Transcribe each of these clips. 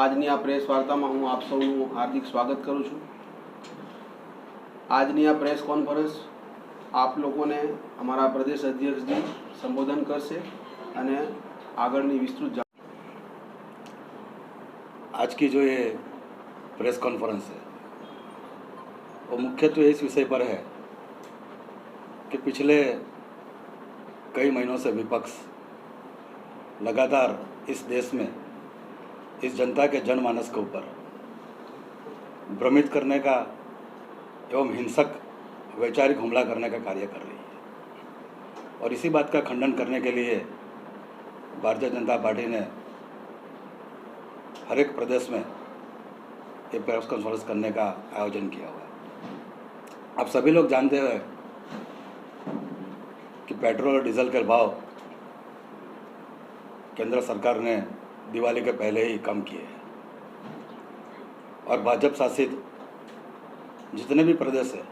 આજની આ પ્રેસ વાર્તામાં હું આપ સૌનું હાર્દિક સ્વાગત કરું છું। આજની આ પ્રેસ કોન્ફરન્સ આપ લોકોને અમારા પ્રદેશ અધ્યક્ષજી સંબોધન કરશે અને આગળની વિસ્તૃત आज की जो ये प्रेस कॉन्फ्रेंस है वो मुख्यत्वे इस विषय पर है कि पिछले कई महीनों से विपक्ष लगातार इस देश में इस जनता के जनमानस के ऊपर भ्रमित करने का एवं हिंसक वैचारिक हमला करने का कार्य कर रही है। और इसी बात का खंडन करने के लिए भारतीय जनता पार्टी ने हर एक प्रदेश में ये प्रेस कॉन्फ्रेंस करने का आयोजन किया हुआ है। आप सभी लोग जानते हैं कि पेट्रोल और डीजल के भाव केंद्र सरकार ने दिवाली के पहले ही कम किए हैं और भाजपा शासित जितने भी प्रदेश है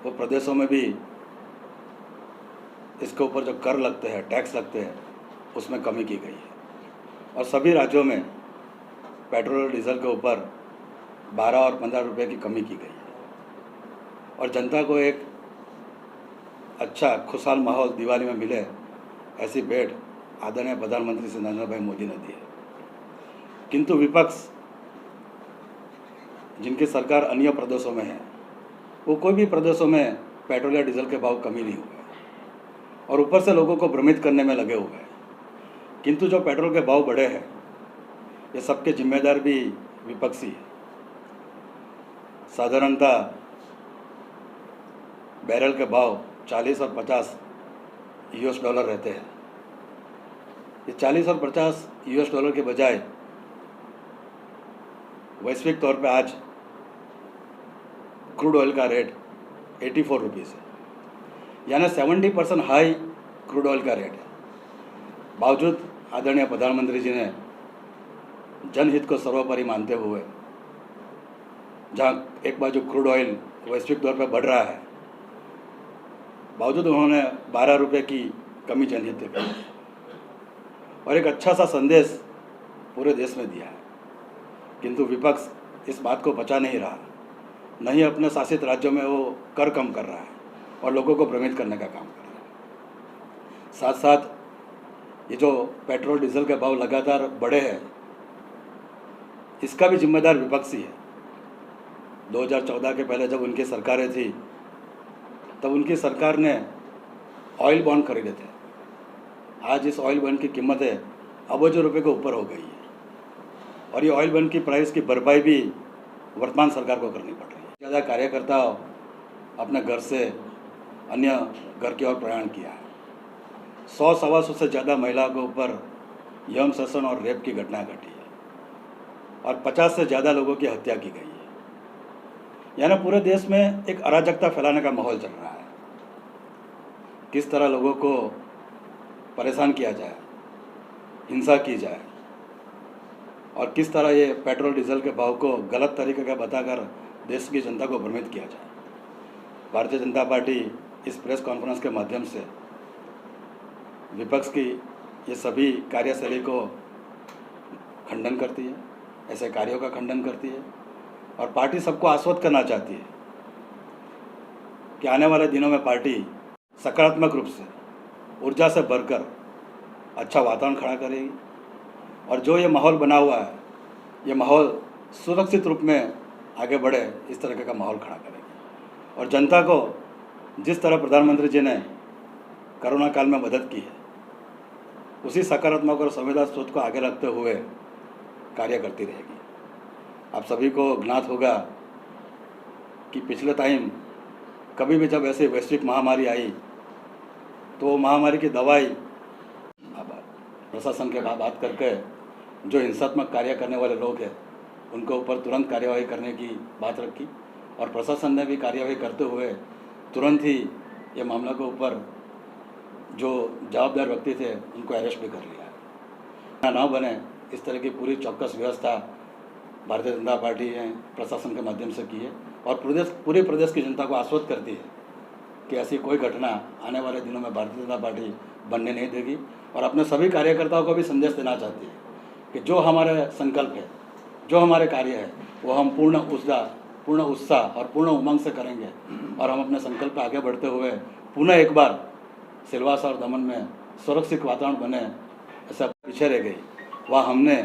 वो प्रदेशों में भी इसके ऊपर जो कर लगते हैं, टैक्स लगते हैं, उसमें कमी की गई है। और सभी राज्यों में पेट्रोल और डीजल के ऊपर 12 और 15 रुपये की कमी की गई है। और जनता को एक अच्छा खुशहाल माहौल दिवाली में मिले, ऐसी भेंट आदरणीय प्रधानमंत्री श्री नरेंद्र भाई मोदी ने दी है। किंतु विपक्ष जिनकी सरकार अन्य प्रदेशों में है, वो कोई भी प्रदेशों में पेट्रोल या डीजल के भाव कमी नहीं हुए और ऊपर से लोगों को भ्रमित करने में लगे हुए हैं। किंतु जो पेट्रोल के भाव बढ़े हैं, ये सबके जिम्मेदार भी विपक्षी है। साधारणतः बैरल के भाव 40 और 50 यूएस डॉलर रहते हैं। ये 40 और 50 यूएस डॉलर के बजाय वैश्विक तौर पे आज क्रूड ऑयल का रेट 84 रुपीज़ है, यानी 70% हाई क्रूड ऑयल का रेट है। बावजूद आदरणीय प्रधानमंत्री जी ने जनहित को सर्वोपरि मानते हुए, जहाँ एक बाजू क्रूड ऑयल वैश्विक तौर पर बढ़ रहा है, बावजूद उन्होंने 12 रुपये की कमी जनहित की और एक अच्छा सा संदेश पूरे देश में दिया है। किंतु विपक्ष इस बात को बचा नहीं रहा, नहीं अपने शासित राज्यों में वो कर कम कर रहा है और लोगों को भ्रमित करने का काम कर रहा है। साथ साथ ये जो पेट्रोल डीजल के भाव लगातार बढ़े हैं, इसका भी जिम्मेदार विपक्ष ही है। 2014 के पहले जब उनकी सरकारें थी, तब उनकी सरकार ने ऑयल बॉन्ड खरीदे थे। आज इस ऑयल बॉन्ड की कीमतें अरबों रुपए के ऊपर हो गई है और ये ऑयल बॉन्ड की प्राइस की भरपाई भी वर्तमान सरकार को करनी पड़ रही है। ज़्यादा कार्यकर्ता अपने घर से अन्य घर की ओर प्रयाण किया है। 100-125 से ज़्यादा महिलाओं के ऊपर यौन शोषण और रेप की घटना घटी है और 50 से ज़्यादा लोगों की हत्या की गई है। यानी पूरे देश में एक अराजकता फैलाने का माहौल चल रहा है। किस तरह लोगों को परेशान किया जाए, हिंसा की जाए और किस तरह ये पेट्रोल डीजल के भाव को गलत तरीके का बताकर देश की जनता को भ्रमित किया जाए। भारतीय जनता पार्टी इस प्रेस कॉन्फ्रेंस के माध्यम से विपक्ष की ये सभी कार्यशैली को खंडन करती है, ऐसे कार्यों का खंडन करती है और पार्टी सबको आश्वस्त करना चाहती है कि आने वाले दिनों में पार्टी सकारात्मक रूप से ऊर्जा से भरकर अच्छा वातावरण खड़ा करेगी और जो ये माहौल बना हुआ है, ये माहौल सुरक्षित रूप में आगे बढ़े, इस तरह का माहौल खड़ा करेगी। और जनता को जिस तरह प्रधानमंत्री जी ने कोरोना काल में मदद की है, उसी सकारात्मक और संवेदनशील सोच को आगे रखते हुए कार्य करती रहेगी। आप सभी को ज्ञात होगा कि पिछले टाइम कभी भी जब ऐसी वैश्विक महामारी आई, तो महामारी की दवाई प्रशासन के बात करके जो हिंसात्मक कार्य करने वाले लोग हैं, उनके ऊपर तुरंत कार्यवाही करने की बात रखी और प्रशासन ने भी कार्यवाही करते हुए तुरंत ही ये मामला के ऊपर जो जवाबदार व्यक्ति थे उनको अरेस्ट भी कर लिया। ना बने इस तरह की पूरी चौकस व्यवस्था भारतीय जनता पार्टी ने प्रशासन के माध्यम से की है और पूरे प्रदेश की जनता को आश्वस्त करती है कि ऐसी कोई घटना आने वाले दिनों में भारतीय जनता पार्टी बनने नहीं देगी और अपने सभी कार्यकर्ताओं को भी संदेश देना चाहती है कि जो हमारे संकल्प है जो हमारे कार्य है वो हम पूर्ण उत्साह और पूर्ण उमंग से करेंगे और हम अपने संकल्प पे आगे बढ़ते हुए पुनः एक बार सिलवासा और दमन में सुरक्षित वातावरण बने ऐसा पीछे रह गई। वहाँ हमने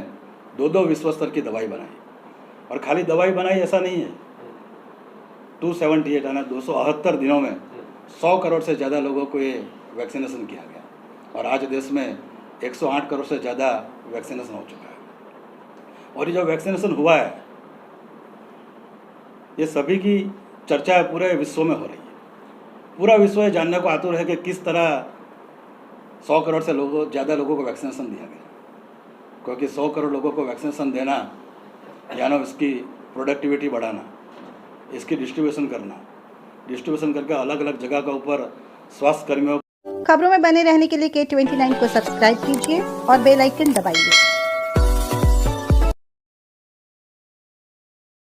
2 विश्व स्तर की दवाई बनाई और खाली दवाई बनाई ऐसा नहीं है, 278 यानी 278 दिनों में 100 करोड़ से ज़्यादा लोगों को ये वैक्सीनेशन किया गया और आज देश में 108 करोड़ से ज़्यादा वैक्सीनेशन हो चुका है। और ये जो वैक्सीनेशन हुआ है ये सभी की चर्चा पूरे विश्व में हो रही है। पूरा विश्व ये जानने को आतुर है कि किस तरह 100 करोड़ से ज़्यादा लोगों को वैक्सीनेशन दिया गया, क्योंकि 100 करोड़ लोगों को वैक्सीनेशन देना यानी इसकी प्रोडक्टिविटी बढ़ाना, इसकी डिस्ट्रीब्यूशन करके अलग अलग जगह के ऊपर स्वास्थ्य कर्मियों। खबरों में बने रहने के लिए K29 को सब्सक्राइब कीजिए और बेल आइकन दबाइए।